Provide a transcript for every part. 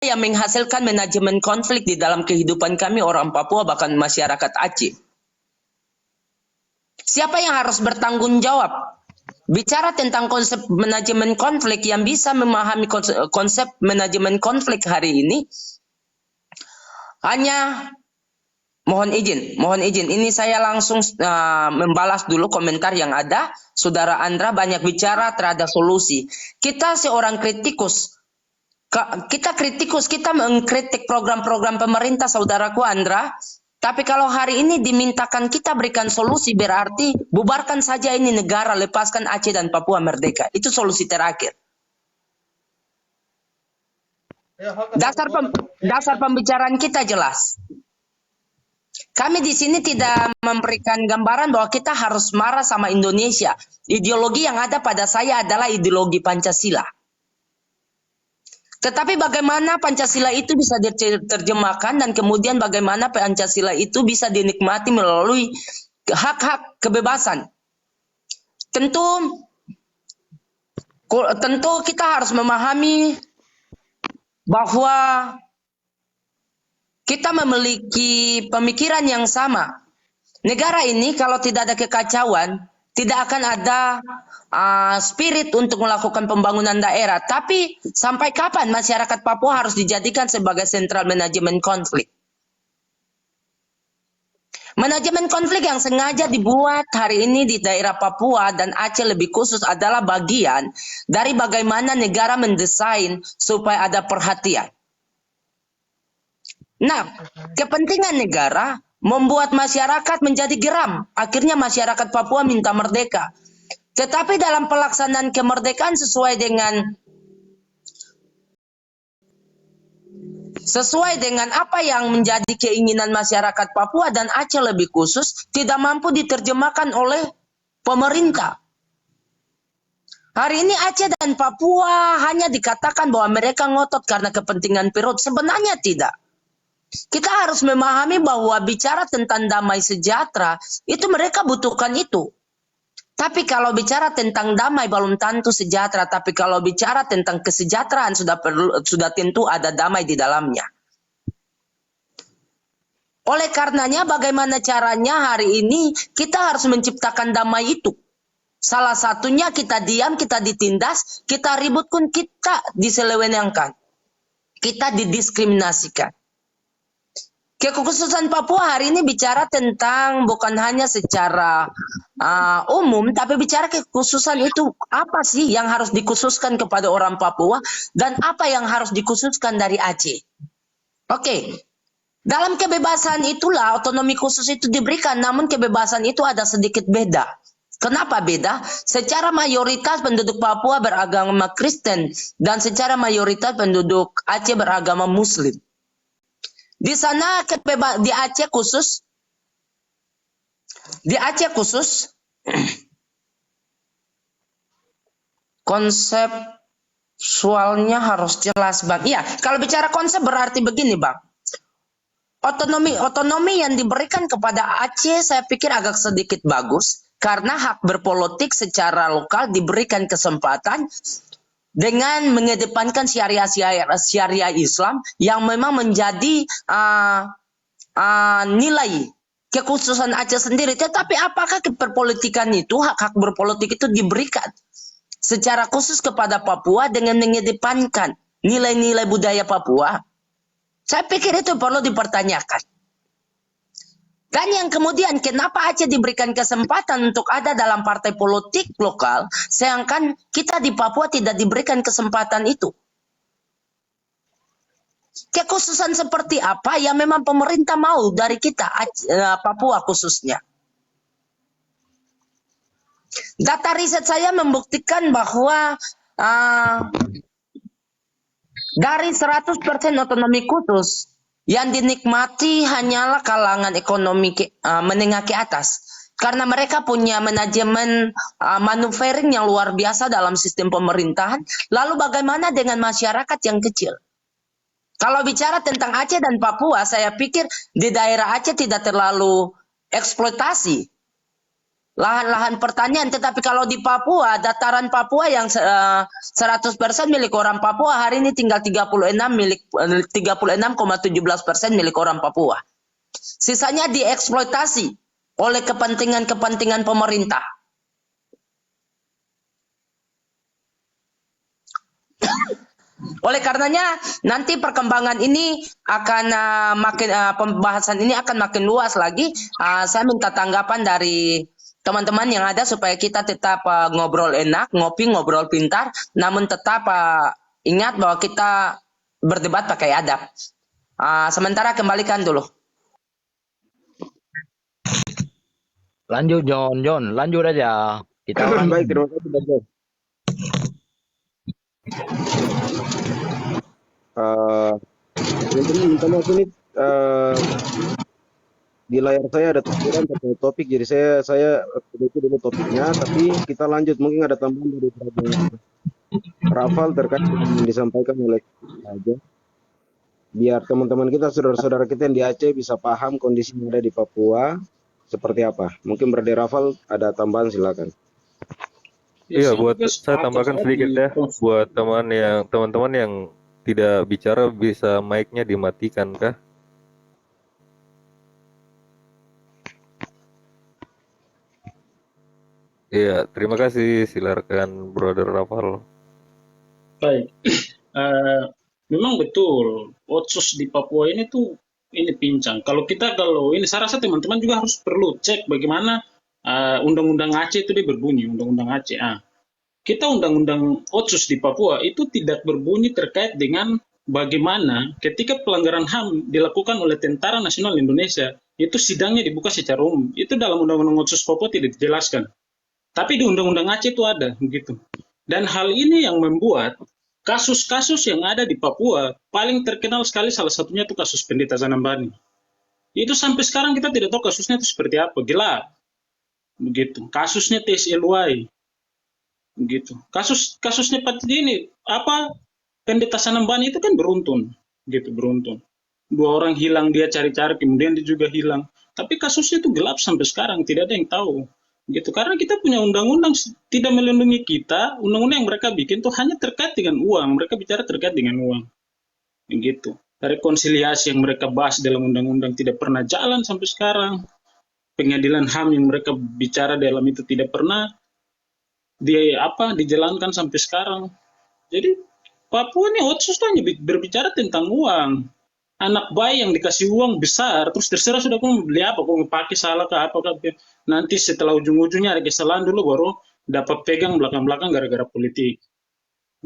yang menghasilkan manajemen konflik di dalam kehidupan kami orang Papua bahkan masyarakat Aceh. Siapa yang harus bertanggung jawab? Bicara tentang konsep manajemen konflik, yang bisa memahami konsep manajemen konflik hari ini hanya mohon izin. Ini saya langsung membalas dulu komentar yang ada. Saudara Andra banyak bicara terhadap solusi. Kita seorang kritikus. Kita mengkritik program-program pemerintah, saudaraku Andra. Tapi kalau hari ini dimintakan kita berikan solusi, berarti bubarkan saja ini negara, lepaskan Aceh dan Papua merdeka. Itu solusi terakhir. Dasar pembicaraan kita jelas. Kami di sini tidak memberikan gambaran bahwa kita harus marah sama Indonesia. Ideologi yang ada pada saya adalah ideologi Pancasila. Tetapi bagaimana Pancasila itu bisa diterjemahkan dan kemudian bagaimana Pancasila itu bisa dinikmati melalui hak-hak kebebasan. Tentu kita harus memahami bahwa kita memiliki pemikiran yang sama. Negara ini kalau tidak ada kekacauan, tidak akan ada spirit untuk melakukan pembangunan daerah. Tapi sampai kapan masyarakat Papua harus dijadikan sebagai sentral manajemen konflik? Manajemen konflik yang sengaja dibuat hari ini di daerah Papua dan Aceh lebih khusus adalah bagian dari bagaimana negara mendesain supaya ada perhatian. Nah, kepentingan negara membuat masyarakat menjadi geram. Akhirnya masyarakat Papua minta merdeka. Tetapi dalam pelaksanaan kemerdekaan sesuai dengan apa yang menjadi keinginan masyarakat Papua dan Aceh lebih khusus, tidak mampu diterjemahkan oleh pemerintah. Hari ini Aceh dan Papua hanya dikatakan bahwa mereka ngotot karena kepentingan perut. Sebenarnya tidak. Kita harus memahami bahwa bicara tentang damai sejahtera, itu mereka butuhkan itu. Tapi kalau bicara tentang damai belum tentu sejahtera, tapi kalau bicara tentang kesejahteraan sudah tentu ada damai di dalamnya. Oleh karenanya bagaimana caranya hari ini kita harus menciptakan damai itu. Salah satunya kita diam, kita ditindas, kita ribut pun kita diselewengkan. Kita didiskriminasikan. Kekhususan Papua hari ini bicara tentang bukan hanya secara umum, tapi bicara kekhususan itu apa sih yang harus dikhususkan kepada orang Papua dan apa yang harus dikhususkan dari Aceh. Oke, dalam kebebasan itulah otonomi khusus itu diberikan, namun kebebasan itu ada sedikit beda. Kenapa beda? Secara mayoritas penduduk Papua beragama Kristen dan secara mayoritas penduduk Aceh beragama Muslim. Di sana di Aceh khusus konseptualnya harus jelas, Bang. Iya, kalau bicara konsep berarti begini, Bang. Otonomi yang diberikan kepada Aceh saya pikir agak sedikit bagus karena hak berpolitik secara lokal diberikan kesempatan dengan mengedepankan syariah Islam yang memang menjadi nilai kekhususan Aceh sendiri. Tetapi apakah keperpolitikan itu, hak-hak berpolitik itu diberikan secara khusus kepada Papua dengan mengedepankan nilai-nilai budaya Papua? Saya pikir itu perlu dipertanyakan. Dan yang kemudian, kenapa Aceh diberikan kesempatan untuk ada dalam partai politik lokal, sedangkan kita di Papua tidak diberikan kesempatan itu? Kekhususan seperti apa yang memang pemerintah mau dari kita, Papua khususnya? Data riset saya membuktikan bahwa dari 100% otonomi khusus, yang dinikmati hanyalah kalangan ekonomi menengah ke atas. Karena mereka punya manajemen manuverring yang luar biasa dalam sistem pemerintahan. Lalu bagaimana dengan masyarakat yang kecil? Kalau bicara tentang Aceh dan Papua, saya pikir di daerah Aceh tidak terlalu eksploitasi. lahan-lahan pertanian. Tetapi kalau di Papua, dataran Papua yang 100% milik orang Papua, hari ini tinggal 36,17% milik orang Papua. Sisanya dieksploitasi oleh kepentingan-kepentingan pemerintah. Oleh karenanya nanti perkembangan ini akan pembahasan ini akan makin luas lagi. Saya minta tanggapan dari teman-teman yang ada supaya kita tetap ngobrol enak, ngobrol pintar, namun tetap ingat bahwa kita berdebat pakai adab. Sementara kembalikan dulu. Lanjut John, lanjut aja. Kita baik, terima kasih Bang John. Teman-teman minta maaf ini di layar saya ada tulisan terkait topik, jadi saya itu dulu topiknya, tapi kita lanjut. Mungkin ada tambahan dari Rafal terkait dengan yang disampaikan oleh aja, biar teman-teman kita, saudara-saudara kita yang di Aceh bisa paham kondisi yang ada di Papua seperti apa. Mungkin Brother Rafal ada tambahan, silakan. Iya, buat saya tambahkan sedikit ya, buat teman-teman yang tidak bicara bisa mic-nya dimatikan kah? Iya, terima kasih. Silakan Brother Rafal. Baik, memang betul otsus di Papua ini tuh ini pincang. Kalau ini saya rasa teman-teman juga harus perlu cek bagaimana undang-undang Aceh itu dia berbunyi, undang-undang Aceh. Kita undang-undang otsus di Papua itu tidak berbunyi terkait dengan bagaimana ketika pelanggaran HAM dilakukan oleh Tentara Nasional Indonesia, itu sidangnya dibuka secara umum. Itu dalam undang-undang otsus Papua tidak dijelaskan. Tapi di undang-undang Aceh itu ada, begitu. Dan hal ini yang membuat kasus-kasus yang ada di Papua paling terkenal sekali, salah satunya itu kasus Pendeta Zanambani. Itu sampai sekarang kita tidak tahu kasusnya itu seperti apa, gelap, begitu. Kasusnya TSLY, begitu. Kasusnya ini Pendeta Zanambani itu kan beruntun, gitu, beruntun. 2 orang hilang, dia cari-cari, kemudian dia juga hilang. Tapi kasusnya itu gelap sampai sekarang, tidak ada yang tahu. Gitu, karena kita punya undang-undang tidak melindungi kita. Undang-undang yang mereka bikin itu hanya terkait dengan uang, mereka bicara terkait dengan uang, begitu. Rekonsiliasi yang mereka bahas dalam undang-undang tidak pernah jalan sampai sekarang. Pengadilan HAM yang mereka bicara dalam itu tidak pernah dijalankan sampai sekarang. Jadi Papua ini otsus itu hanya berbicara tentang uang. Anak bayi yang dikasih uang besar, terus terserah sudah kamu beli apa, kamu pakai salah ke apa, nanti setelah ujung-ujungnya ada kesalahan dulu baru dapat pegang belakang-belakang gara-gara politik.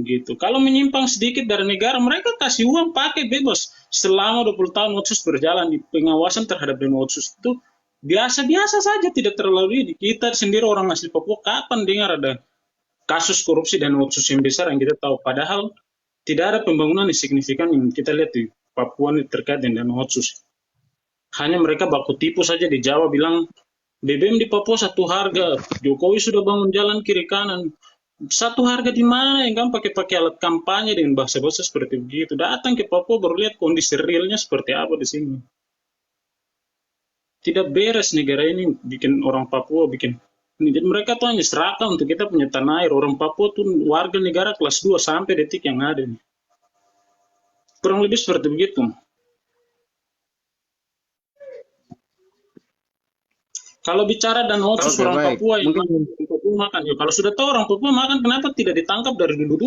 Gitu. Kalau menyimpang sedikit dari negara, mereka kasih uang pakai bebas. Selama 20 tahun otsus berjalan, di pengawasan terhadap demo otsus itu biasa-biasa saja, tidak terlalu ini. Kita sendiri orang asli Papua kapan dengar ada kasus korupsi dan otsus yang besar yang kita tahu, padahal tidak ada pembangunan yang signifikan yang kita lihat di Papua ini terkait dengan otsus. Hanya mereka baku tipu saja di Jawa bilang BBM di Papua 1 harga, Jokowi sudah bangun jalan kiri kanan. 1 harga di mana yang kamu pakai alat kampanye dengan bahasa-bahasa seperti begitu. Datang ke Papua baru lihat kondisi realnya seperti apa di sini. Tidak beres negara ini, bikin orang Papua bikin. Jadi mereka tuh hanya serakah untuk kita punya tanah air. Orang Papua tuh warga negara kelas 2 sampai detik yang ada nih. Kurang lebih seperti begitu. Kalau bicara dan otsus orang Papua yang Papua makan, ya kalau sudah tahu orang Papua makan, kenapa tidak ditangkap dari dulu-dulu?